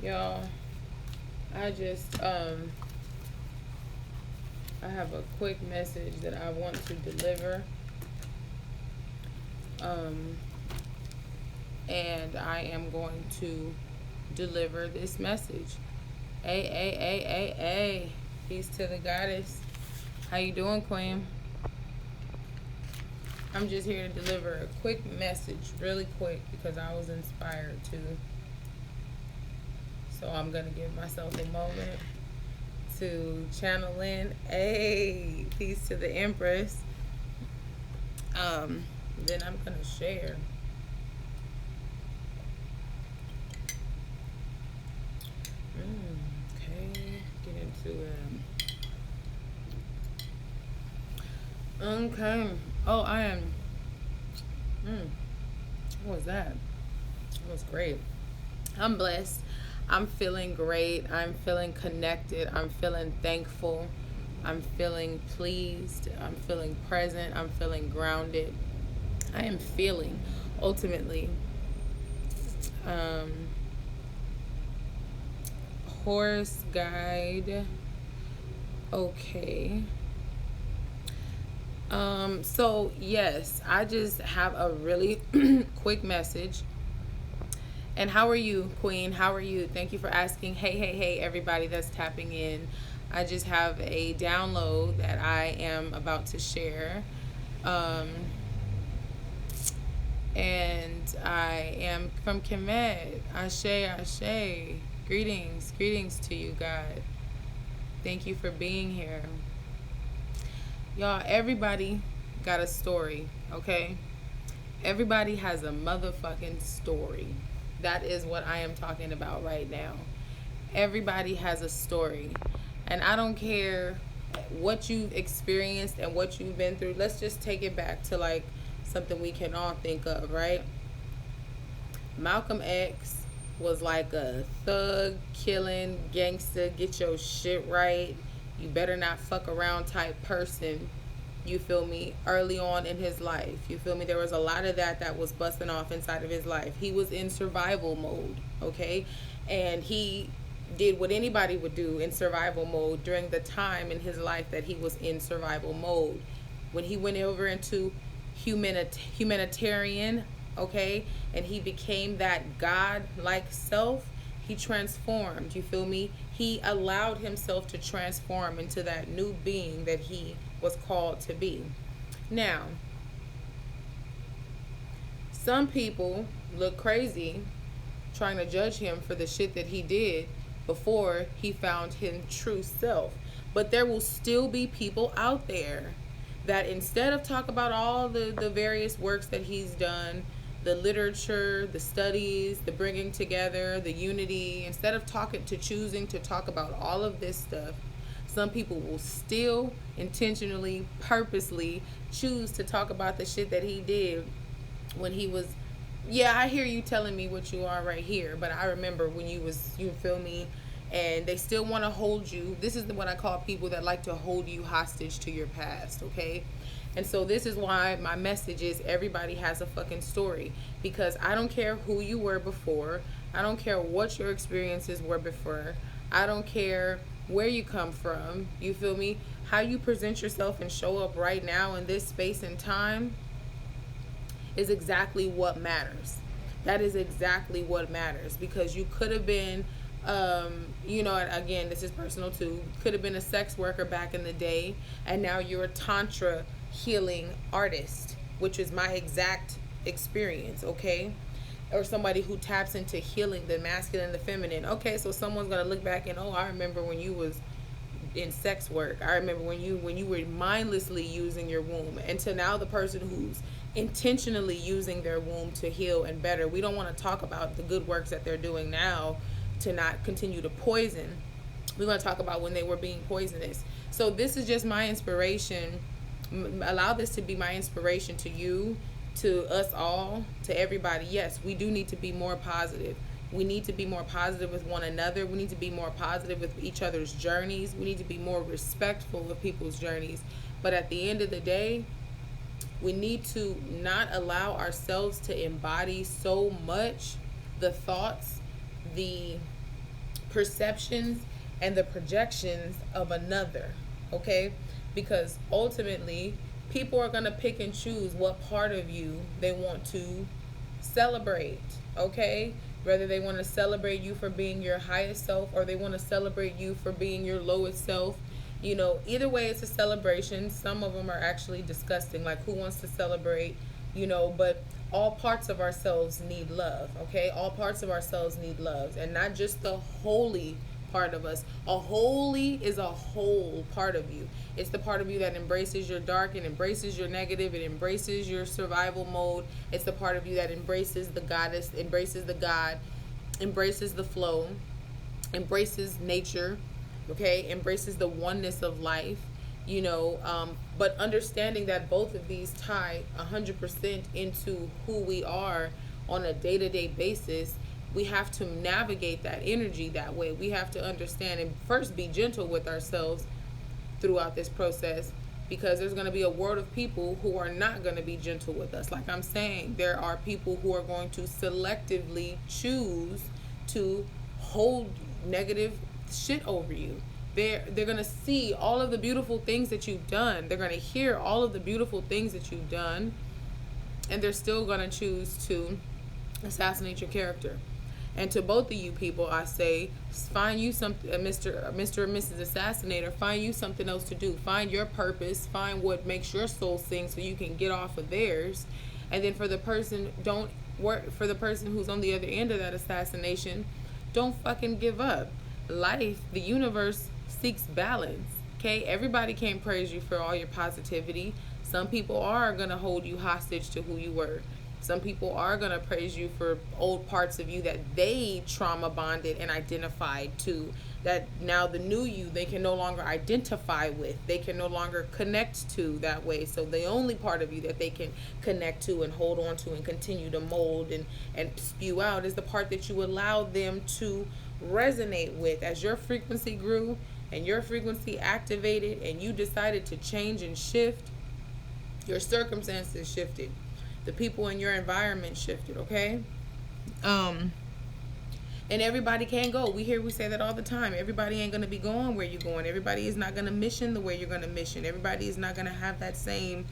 Y'all, I just I have a quick message that I want to deliver. Um and I am going to deliver this message. A. Peace to the goddess. How you doing, Queen? I'm just here to deliver a quick message, really quick, because I was inspired to. So I'm gonna give myself a moment to channel in. Peace to the Empress. Then I'm gonna share. Okay, get into it. Okay. Oh, I am. What was that? It was great. I'm blessed. I'm feeling great. I'm feeling connected. I'm feeling thankful. I'm feeling pleased. I'm feeling present. I'm feeling grounded. I am feeling ultimately um, Horse guide. Okay. So yes, I just have a really quick message. And how are you, Queen? How are you? Thank you for asking. Hey, everybody that's tapping in. I just have a download that I am about to share. Um, and I am from Kemet. Ashe. Greetings to you, God. Thank you for being here. Y'all, everybody got a story, okay? Everybody has a motherfucking story. That is what I am talking about right now. Everybody has a story. And I don't care what you've experienced and what you've been through. Let's just take it back to like something we can all think of, right? Malcolm X was like a thug, killing, gangster, get your shit right, you better not fuck around type person. You feel me? Early on in his life. You feel me? There was a lot of that was busting off inside of his life. He was in survival mode, okay? And he did what anybody would do in survival mode during the time in his life that he was in survival mode. When he went over into humanitarian, okay, and he became that God-like self, he transformed. You feel me? He allowed himself to transform into that new being that he was called to be. Now, some people look crazy trying to judge him for the shit that he did before he found his true self. But there will still be people out there that instead of talk about all the various works that he's done, the literature, the studies, the bringing together, the unity, instead of choosing to talk about all of this stuff, some people will still intentionally, purposely choose to talk about the shit that he did when he was. Yeah, I hear you telling me what you are right here, but I remember when you feel me, and they still want to hold you. This is what I call people that like to hold you hostage to your past, okay? And so this is why my message is everybody has a fucking story, because I don't care who you were before. I don't care what your experiences were before. I don't care where you come from. You feel me? How you present yourself and show up right now in this space and time is exactly what matters. That is exactly what matters, because you could have been again, this is personal too, could have been a sex worker back in the day, and now you're a tantra healing artist, which is my exact experience, okay? Or somebody who taps into healing the masculine and the feminine. Okay, so someone's gonna look back and, oh, I remember when you was in sex work. I remember when you were mindlessly using your womb. And to now the person who's intentionally using their womb to heal and better. We don't want to talk about the good works that they're doing now to not continue to poison. We're going to talk about when they were being poisonous. So this is just my inspiration. Allow this to be my inspiration to you, to us all, to everybody. Yes, we do need to be more positive. We need to be more positive with one another. We need to be more positive with each other's journeys. We need to be more respectful of people's journeys. But at the end of the day, we need to not allow ourselves to embody so much the thoughts, the perceptions and the projections of another, okay? Because ultimately, people are going to pick and choose what part of you they want to celebrate, okay? Whether they want to celebrate you for being your highest self or they want to celebrate you for being your lowest self. You know, either way, it's a celebration. Some of them are actually disgusting, like who wants to celebrate, you know, but all parts of ourselves need love, okay? All parts of ourselves need love, and not just the holy part of us. A holy is a whole part of you. It's the part of you that embraces your dark and embraces your negative. It embraces your survival mode. It's the part of you that embraces the goddess, embraces the God, embraces the flow, embraces nature, okay? Embraces the oneness of life, you know, but understanding that both of these tie 100% into who we are on a day-to-day basis. We have to navigate that energy that way. We have to understand and first be gentle with ourselves throughout this process, because there's going to be a world of people who are not going to be gentle with us. Like I'm saying, there are people who are going to selectively choose to hold negative shit over you. They're going to see all of the beautiful things that you've done. They're going to hear all of the beautiful things that you've done, and they're still going to choose to assassinate your character. And to both of you people, I say, find you something, Mr. or Mrs. Assassinator, find you something else to do. Find your purpose. Find what makes your soul sing so you can get off of theirs. And then for the person, don't work for the person who's on the other end of that assassination. Don't fucking give up. Life, the universe seeks balance. Okay, everybody can't praise you for all your positivity. Some people are gonna hold you hostage to who you were. Some people are going to praise you for old parts of you that they trauma bonded and identified to, that now the new you, they can no longer identify with. They can no longer connect to that way. So the only part of you that they can connect to and hold on to and continue to mold and spew out is the part that you allow them to resonate with. As your frequency grew and your frequency activated and you decided to change and shift, your circumstances shifted. The people in your environment shifted, okay? And everybody can't go. We say that all the time. Everybody ain't going to be going where you're going. Everybody is not going to mission the way you're going to mission. Everybody is not going to have that same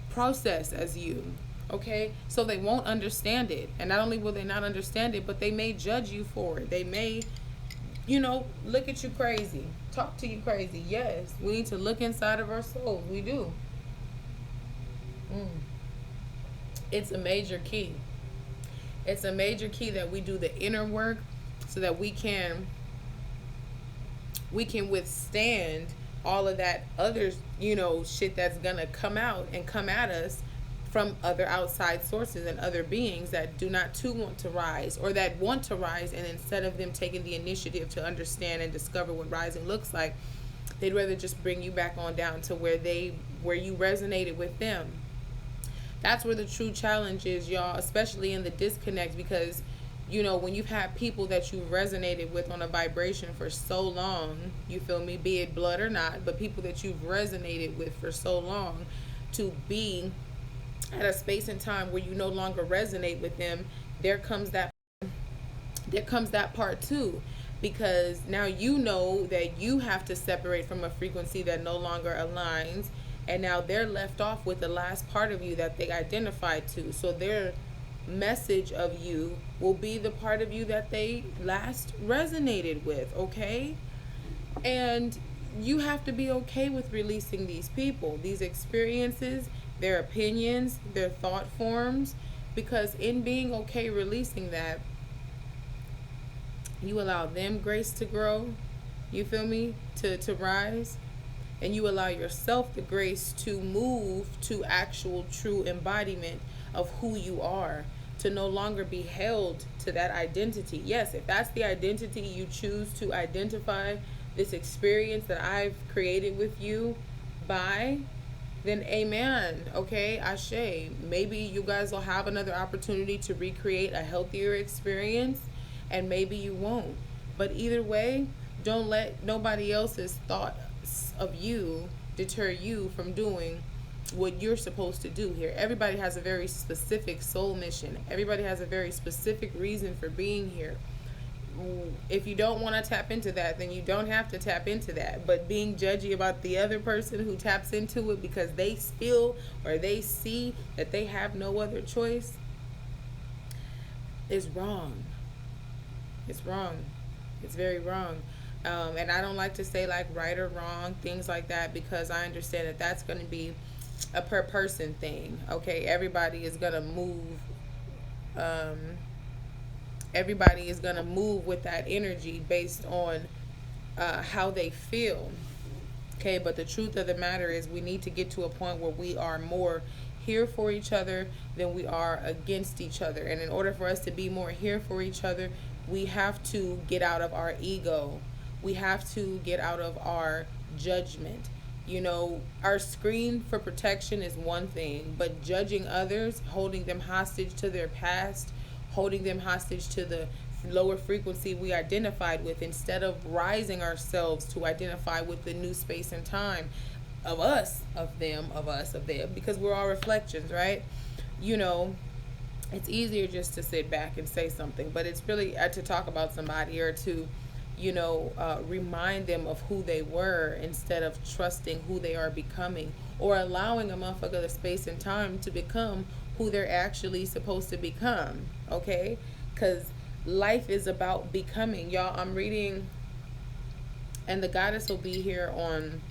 process as you, okay? So they won't understand it. And not only will they not understand it, but they may judge you for it. They may, you know, look at you crazy. Talk to you crazy. Yes, we need to look inside of our souls. We do. It's a major key. It's a major key that we do the inner work so that we can withstand all of that other, you know, shit that's gonna come out and come at us from other outside sources and other beings that do not too want to rise, or that want to rise, and instead of them taking the initiative to understand and discover what rising looks like, they'd rather just bring you back on down to where you resonated with them. That's where the true challenge is, y'all, especially in the disconnect, because, you know, when you've had people that you've resonated with on a vibration for so long, you feel me, be it blood or not, but people that you've resonated with for so long, to be at a space and time where you no longer resonate with them, there comes that part too, because now you know that you have to separate from a frequency that no longer aligns. And now they're left off with the last part of you that they identified to. So their message of you will be the part of you that they last resonated with, okay? And you have to be okay with releasing these people, these experiences, their opinions, their thought forms, because in being okay releasing that, you allow them grace to grow, you feel me, to rise. And you allow yourself the grace to move to actual true embodiment of who you are, to no longer be held to that identity. Yes, if that's the identity you choose to identify this experience that I've created with you by, then amen, okay, ashe. Maybe you guys will have another opportunity to recreate a healthier experience, and maybe you won't. But either way, don't let nobody else's thought of you deter you from doing what you're supposed to do here. Everybody has a very specific soul mission. Everybody has a very specific reason for being here. if you don't want to tap into that, then you don't have to tap into that. But being judgy about the other person who taps into it because they feel or they see that they have no other choice is wrong. It's wrong. It's very wrong. And I don't like to say like right or wrong, things like that, because I understand that that's going to be a per person thing. Okay, everybody is going to move. Um, Everybody is going to move with that energy based on how they feel. Okay, but the truth of the matter is we need to get to a point where we are more here for each other than we are against each other. And in order for us to be more here for each other, we have to get out of our ego. We have to get out of our judgment. You know, our screen for protection is one thing, but judging others, holding them hostage to their past, holding them hostage to the lower frequency we identified with, instead of rising ourselves to identify with the new space and time of us, of them, of us, of them, because we're all reflections, right? You know, it's easier just to sit back and say something, but it's really to talk about somebody or to, remind them of who they were instead of trusting who they are becoming, or allowing a motherfucker the space and time to become who they're actually supposed to become. Okay, because life is about becoming. Y'all, I'm reading, and the goddess will be here on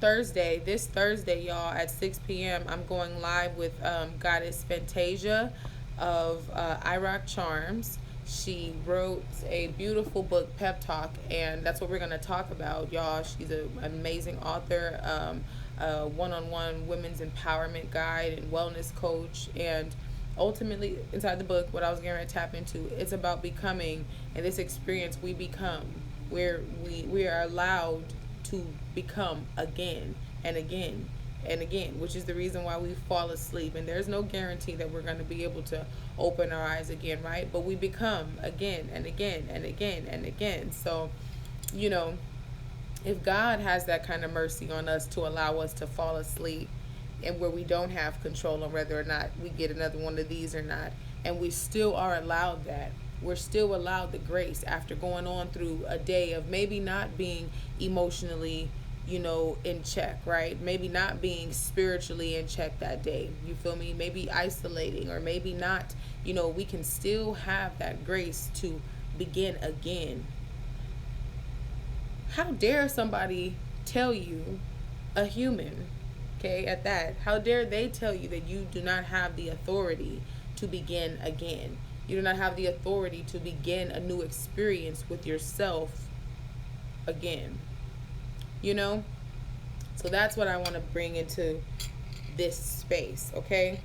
Thursday, this Thursday, y'all, at 6 p.m. I'm going live with Goddess Fantasia of Iraq Charms. She wrote a beautiful book, Pep Talk, and that's what we're going to talk about, y'all. She's an amazing author, a one-on-one women's empowerment guide and wellness coach. And ultimately, inside the book, what I was going to tap into, it's about becoming. And this experience, we become, where we are allowed to become again and again and again, which is the reason why we fall asleep. And there's no guarantee that we're going to be able to open our eyes again, right? But we become again and again and again and again. So, if God has that kind of mercy on us to allow us to fall asleep, and where we don't have control on whether or not we get another one of these or not, and we still are allowed that, we're still allowed the grace after going on through a day of maybe not being emotionally, in check, right? Maybe not being spiritually in check that day. You feel me? Maybe isolating, or maybe not, we can still have that grace to begin again. How dare somebody tell you, a human, okay, at that, how dare they tell you that you do not have the authority to begin again? You do not have the authority to begin a new experience with yourself again. So that's what I want to bring into this space, okay?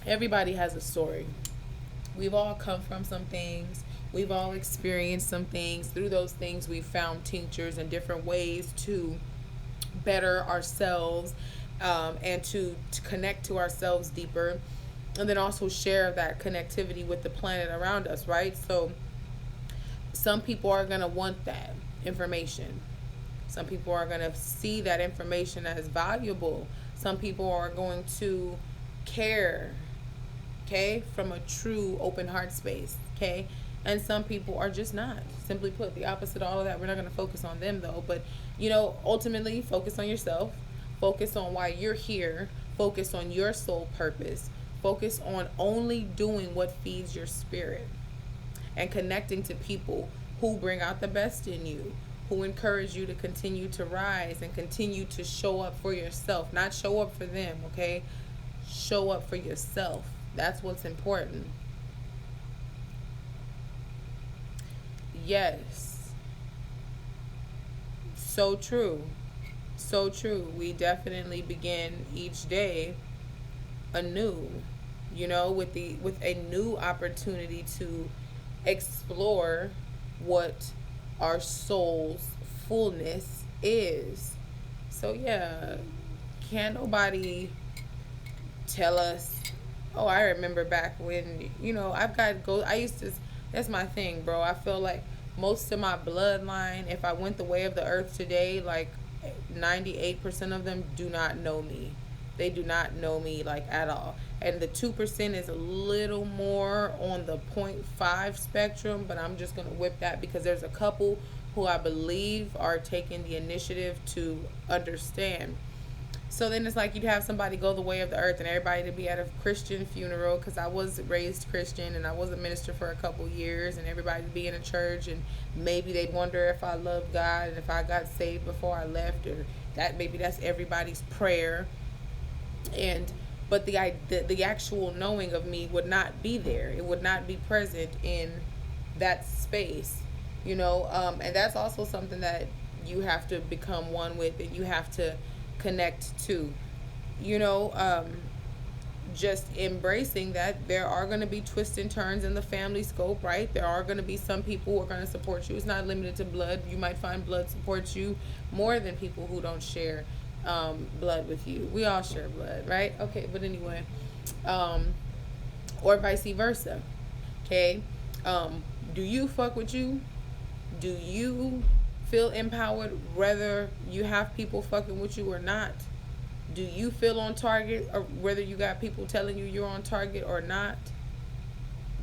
Everybody has a story. We've all come from some things. We've all experienced some things. Through those things, we've found tinctures and different ways to better ourselves, and to connect to ourselves deeper, and then also share that connectivity with the planet around us, right? So some people are going to want that information. Some people are going to see that information as valuable. Some people are going to care, okay, from a true open heart space, okay? And some people are just not. Simply put, the opposite of all of that. We're not going to focus on them, though. But, ultimately, focus on yourself. Focus on why you're here. Focus on your soul purpose. Focus on only doing what feeds your spirit. And connecting to people who bring out the best in you, who encourage you to continue to rise and continue to show up for yourself. Not show up for them, okay? Show up for yourself. That's what's important. Yes. So true. So true. We definitely begin each day anew, with a new opportunity to explore what our soul's fullness is. So yeah, can't nobody tell us, oh, I remember back when, that's my thing, bro. I feel like most of my bloodline, if I went the way of the earth today, like 98% of them do not know me. They do not know me like at all. And the 2% is a little more on the .5 spectrum, but I'm just going to whip that because there's a couple who I believe are taking the initiative to understand. So then it's like you'd have somebody go the way of the earth and everybody to be at a Christian funeral, because I was raised Christian and I was a minister for a couple years, and everybody to be in a church, and maybe they'd wonder if I loved God and if I got saved before I left, or that maybe that's everybody's prayer. And but the actual knowing of me would not be there. It would not be present in that space, and that's also something that you have to become one with, and you have to connect to, you know just embracing that there are going to be twists and turns in the family scope, right? There are going to be some people who are going to support you. It's not limited to blood. You might find blood supports you more than people who don't share blood with you. We all share blood, right? Okay, but anyway, or vice versa. Okay, do you fuck with you? Do you feel empowered whether you have people fucking with you or not? Do you feel on target, or whether you got people telling you you're on target or not?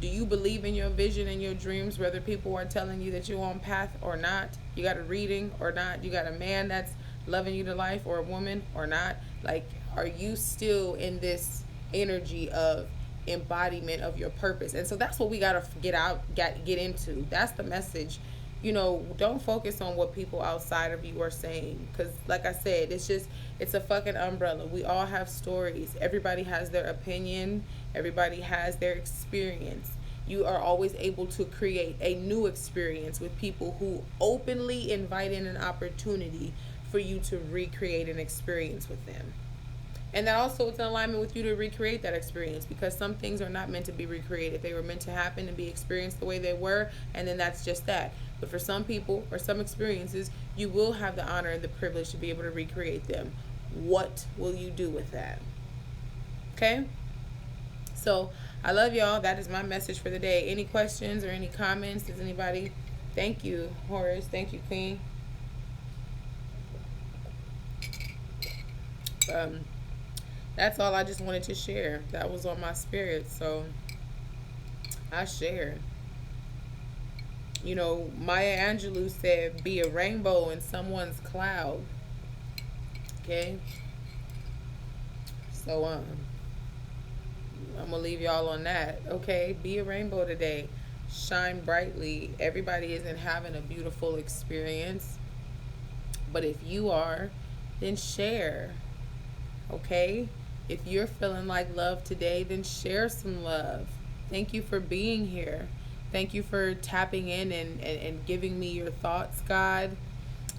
Do you believe in your vision and your dreams, whether people are telling you that you're on path or not? You got a reading or not? You got a man that's loving you to life, or a woman or not? Like, are you still in this energy of embodiment of your purpose? And so that's what we got to get into. That's the message. Don't focus on what people outside of you are saying, because like I said, it's a fucking umbrella. We all have stories. Everybody has their opinion. Everybody has their experience. You are always able to create a new experience with people who openly invite in an opportunity for you to recreate an experience with them. And that also is in alignment with you to recreate that experience, because some things are not meant to be recreated. They were meant to happen and be experienced the way they were, and then that's just that. But for some people or some experiences, you will have the honor and the privilege to be able to recreate them. What will you do with that? Okay? So I love y'all. That is my message for the day. Any questions or any comments? Does anybody? Thank you, Horace. Thank you, Queen. That's all I just wanted to share. That was on my spirit, so I shared. Maya Angelou said, be a rainbow in someone's cloud. Okay? So, I'm going to leave y'all on that. Okay? Be a rainbow today. Shine brightly. Everybody isn't having a beautiful experience. But if you are, then share. Okay? If you're feeling like love today, then share some love. Thank you for being here. Thank you for tapping in and giving me your thoughts, God.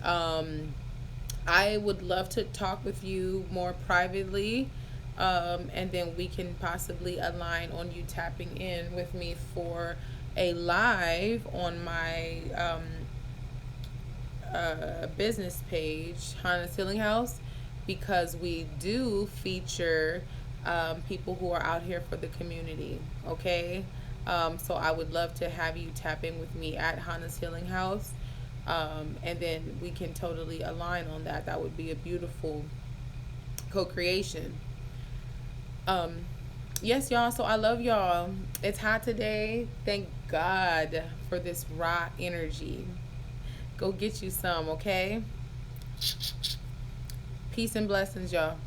I would love to talk with you more privately, and then we can possibly align on you tapping in with me for a live on my business page, Hannah's Healing House, because we do feature people who are out here for the community, okay? So I would love to have you tap in with me at Hannah's Healing House, and then we can totally align on that. That would be a beautiful co-creation. Yes, y'all, so I love y'all. It's hot today. Thank God for this raw energy. Go get you some, okay? Peace and blessings, y'all.